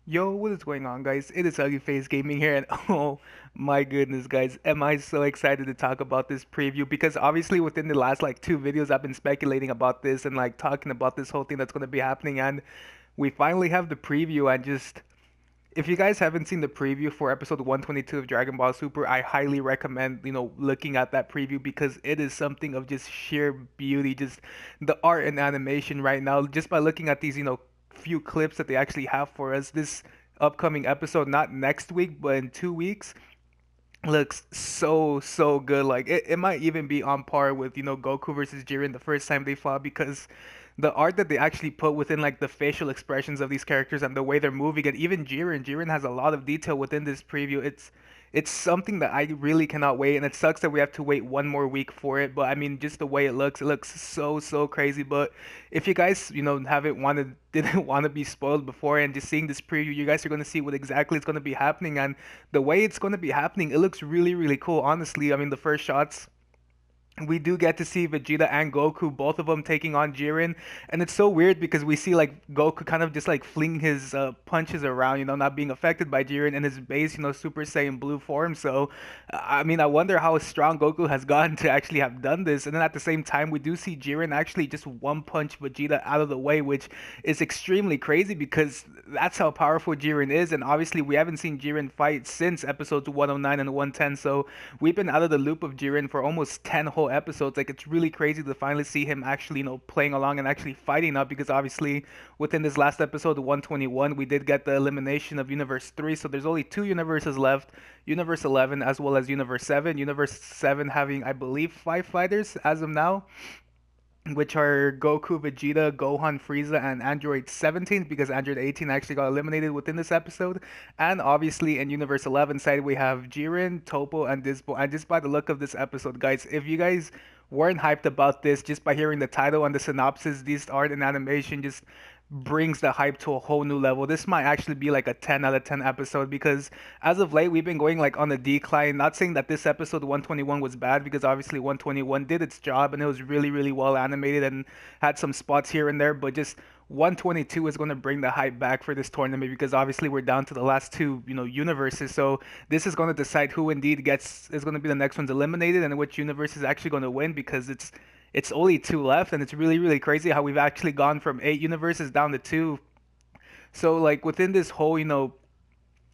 Yo, what is going on, guys? It is Ugly Face Gaming here, and oh my goodness, guys, am I so excited to talk about this preview? Because obviously, within the last like two videos, I've been speculating about this and like talking about this whole thing that's going to be happening, and we finally have the preview. And just if you guys haven't seen the preview for episode 122 of Dragon Ball Super, I highly recommend looking at that preview because it is something of just sheer beauty, just the art and animation right now. Just by looking at these few clips that they actually have for us, this upcoming episode, not next week, but in 2 weeks, looks so good. Like it might even be on par with Goku versus Jiren the first time they fought because the art that they actually put within like the facial expressions of these characters and the way they're moving, and even Jiren has a lot of detail within this preview. It's something that I really cannot wait, and it sucks that we have to wait one more week for it. But I mean, just the way it looks so crazy. But if you guys haven't wanted didn't want to be spoiled before and just seeing this preview, you guys are going to see what exactly is going to be happening, and the way it's going to be happening, it looks really cool. Honestly, I mean, the first shots, we do get to see Vegeta and Goku, both of them taking on Jiren, and it's so weird because we see like Goku kind of just like fling his punches around, not being affected by Jiren in his base, Super Saiyan Blue form. So, I mean, I wonder how strong Goku has gotten to actually have done this. And then at the same time, we do see Jiren actually just one punch Vegeta out of the way, which is extremely crazy because that's how powerful Jiren is. And obviously, we haven't seen Jiren fight since episodes 109 and 110, so we've been out of the loop of Jiren for almost 10 whole episodes. Like, it's really crazy to finally see him actually, playing along and actually fighting now because obviously within this last episode, 121, we did get the elimination of Universe 3, so there's only two universes left, Universe 11 as well as Universe 7. Universe 7 having, I believe, 5 fighters as of now, which are Goku, Vegeta, Gohan, Frieza, and Android 17, because Android 18 actually got eliminated within this episode. And obviously, in Universe 11 side, we have Jiren, Toppo, and Dyspo. And just by the look of this episode, guys, if you guys weren't hyped about this, just by hearing the title and the synopsis, this art and animation just brings the hype to a whole new level. This might actually be like a 10 out of 10 episode because as of late we've been going like on a decline. Not saying that this episode 121 was bad because obviously 121 did its job and it was really well animated and had some spots here and there, but just 122 is going to bring the hype back for this tournament because obviously we're down to the last two, universes. So this is going to decide who indeed gets is going to be the next one's eliminated and which universe is actually going to win because it's only two left, and it's really crazy how we've actually gone from 8 universes down to two. So like within this whole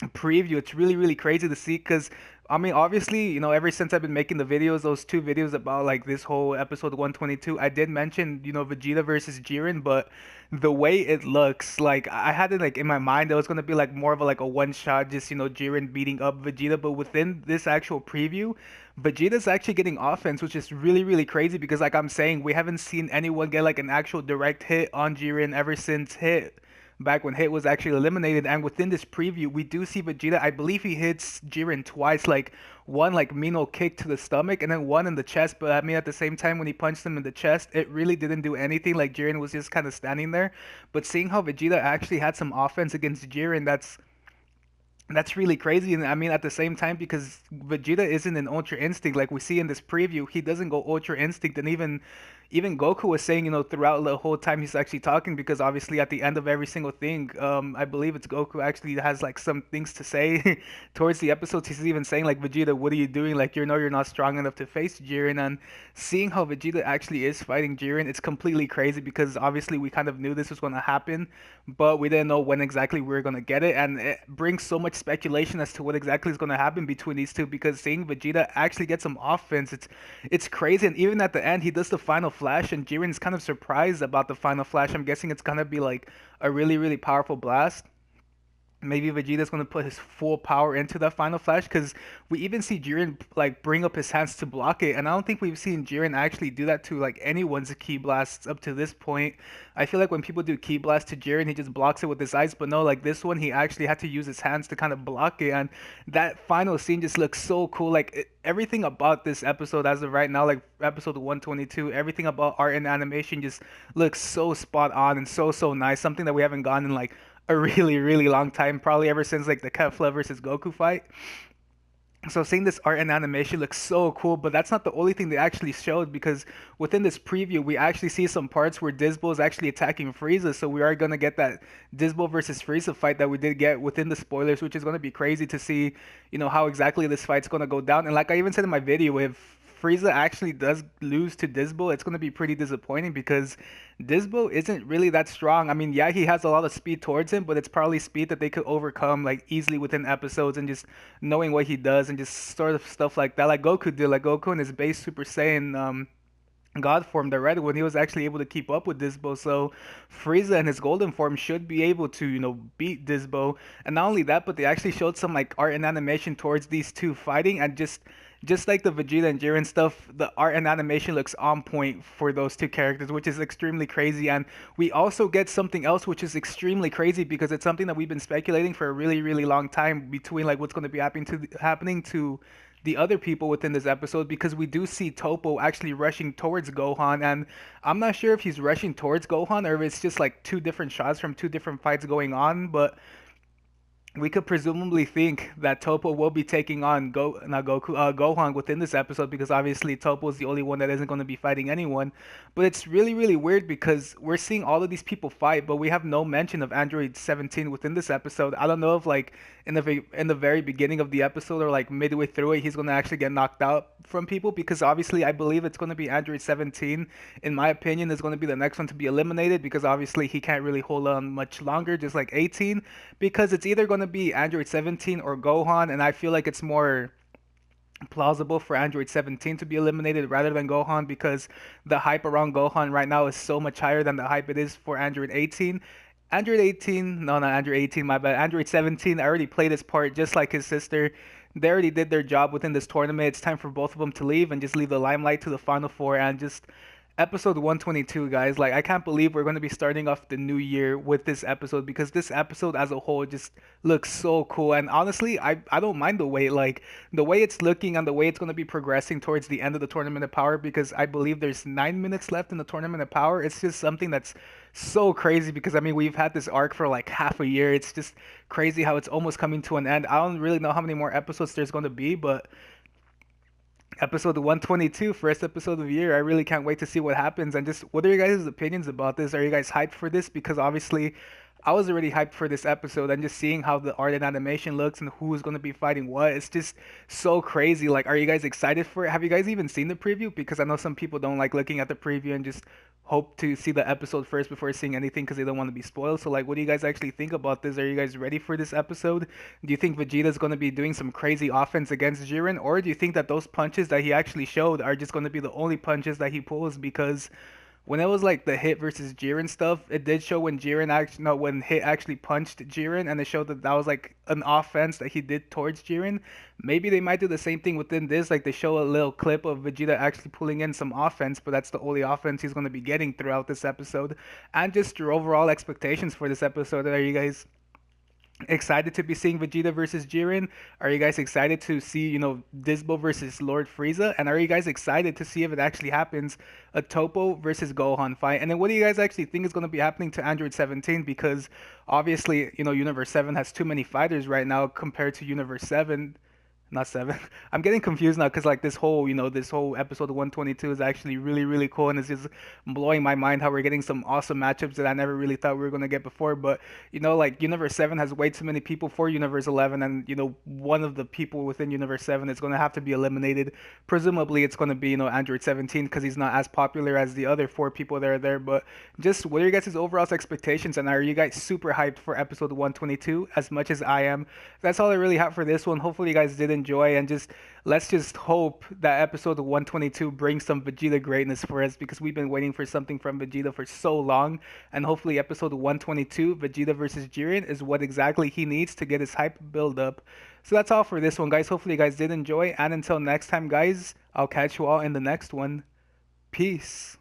preview, it's really crazy to see because I mean, obviously, ever since I've been making the videos, those two videos about like this whole episode 122, I did mention, Vegeta versus Jiren, but the way it looks, like I had it like in my mind that it was gonna be like more of a like a one shot, just Jiren beating up Vegeta, but within this actual preview, Vegeta's actually getting offense, which is really crazy because like I'm saying, we haven't seen anyone get like an actual direct hit on Jiren ever since Hit, back when Hit was actually eliminated. And within this preview, we do see Vegeta. I believe he hits Jiren twice, like one like Mino kick to the stomach and then one in the chest. But I mean, at the same time, when he punched him in the chest, it really didn't do anything. Like Jiren was just kind of standing there. But seeing how Vegeta actually had some offense against Jiren, that's really crazy. And I mean, at the same time, because Vegeta isn't an Ultra Instinct like we see in this preview, he doesn't go Ultra Instinct. And even Goku was saying, throughout the whole time he's actually talking, because obviously at the end of every single thing, I believe it's Goku actually has like some things to say towards the episodes. He's even saying like, Vegeta, what are you doing? Like, you're not strong enough to face Jiren. And seeing how Vegeta actually is fighting Jiren, it's completely crazy because obviously we kind of knew this was going to happen, but we didn't know when exactly we were going to get it. And it brings so much speculation as to what exactly is going to happen between these two, because seeing Vegeta actually get some offense, it's crazy. And even at the end, he does the final flash, and Jiren's kind of surprised about the final flash. I'm guessing it's gonna be like a really powerful blast. Maybe Vegeta's gonna put his full power into that final flash, because we even see Jiren like bring up his hands to block it, and I don't think we've seen Jiren actually do that to like anyone's ki blasts up to this point. I feel like when people do ki blast to Jiren, he just blocks it with his eyes, but no, like this one, he actually had to use his hands to kind of block it, and that final scene just looks so cool. Like everything about this episode as of right now, like episode 122, everything about art and animation just looks so spot on and so nice. Something that we haven't gotten in like a really long time, probably ever since like the Kefla versus Goku fight. So seeing this art and animation looks so cool, but that's not the only thing they actually showed, because within this preview we actually see some parts where Dyspo is actually attacking Frieza. So we are gonna get that Dyspo versus Frieza fight that we did get within the spoilers, which is gonna be crazy to see, how exactly this fight's gonna go down. And like I even said in my video, if Frieza actually does lose to Dyspo, it's gonna be pretty disappointing because Dyspo isn't really that strong. I mean, yeah, he has a lot of speed towards him, but it's probably speed that they could overcome like easily within episodes, and just knowing what he does and just sort of stuff like that. Like Goku did, like Goku in his base Super Saiyan God form, the red one, he was actually able to keep up with Dyspo. So Frieza in his golden form should be able to, beat Dyspo. And not only that, but they actually showed some like art and animation towards these two fighting, and just like the Vegeta and Jiren stuff, the art and animation looks on point for those two characters, which is extremely crazy. And we also get something else which is extremely crazy, because it's something that we've been speculating for a really, really long time, between like what's going to be happening to the other people within this episode, because we do see Toppo actually rushing towards Gohan. And I'm not sure if he's rushing towards Gohan or if it's just like two different shots from two different fights going on, but we could presumably think that Toppo will be taking on Gohan within this episode, because obviously Toppo is the only one that isn't going to be fighting anyone. But it's really, really weird because we're seeing all of these people fight, but we have no mention of Android 17 within this episode. I don't know if like in the very beginning of the episode or like midway through it, he's going to actually get knocked out from people, because obviously I believe it's going to be Android 17. In my opinion, is going to be the next one to be eliminated, because obviously he can't really hold on much longer, just like 18, because it's either going to be Android 17 or Gohan, and I feel like it's more plausible for Android 17 to be eliminated rather than Gohan, because the hype around Gohan right now is so much higher than the hype it is for Android 18. Android 18, no, not Android 18, my bad. Android 17 already played his part just like his sister. They already did their job within this tournament. It's time for both of them to leave and just leave the limelight to the Final Four and just episode 122, guys. Like, I can't believe we're going to be starting off the new year with this episode, because this episode as a whole just looks so cool. And honestly, I don't mind the way, like, the way it's looking and the way it's going to be progressing towards the end of the Tournament of Power, because I believe there's 9 minutes left in the Tournament of Power. It's just something that's so crazy, because I mean, we've had this arc for like half a year. It's just crazy how it's almost coming to an end. I don't really know how many more episodes there's going to be, but episode 122, first episode of the year. I really can't wait to see what happens. And just, what are your guys' opinions about this? Are you guys hyped for this? Because obviously, I was already hyped for this episode, and just seeing how the art and animation looks and who's going to be fighting what, it's just so crazy. Like, are you guys excited for it? Have you guys even seen the preview? Because I know some people don't like looking at the preview and just hope to see the episode first before seeing anything, because they don't want to be spoiled. So, like, what do you guys actually think about this? Are you guys ready for this episode? Do you think Vegeta's going to be doing some crazy offense against Jiren? Or do you think that those punches that he actually showed are just going to be the only punches that he pulls? Because when it was like the Hit versus Jiren stuff, it did show when Jiren actually, no, when Hit actually punched Jiren, and it showed that that was like an offense that he did towards Jiren. Maybe they might do the same thing within this, like they show a little clip of Vegeta actually pulling in some offense, but that's the only offense he's going to be getting throughout this episode. And just your overall expectations for this episode, are you guys excited to be seeing Vegeta versus Jiren? Are you guys excited to see, Dyspo versus Lord Frieza? And are you guys excited to see if it actually happens, a Toppo versus Gohan fight? And then what do you guys actually think is going to be happening to Android 17? Because obviously, Universe 7 has too many fighters right now compared to Universe 7. Not 7. I'm getting confused now, because like this whole episode 122 is actually really, really cool, and it's just blowing my mind how we're getting some awesome matchups that I never really thought we were gonna get before. But like Universe 7 has way too many people for Universe 11, and one of the people within Universe 7 is gonna have to be eliminated. Presumably, it's gonna be Android 17, because he's not as popular as the other four people that are there. But just, what are your guys' overall expectations, and are you guys super hyped for episode 122 as much as I am? That's all I really have for this one. Hopefully, you guys did enjoy, and just, let's just hope that episode 122 brings some Vegeta greatness for us, because we've been waiting for something from Vegeta for so long. And hopefully episode 122, Vegeta versus Jiren, is what exactly he needs to get his hype build up. So that's all for this one, guys. Hopefully you guys did enjoy, and until next time, guys, I'll catch you all in the next one. Peace.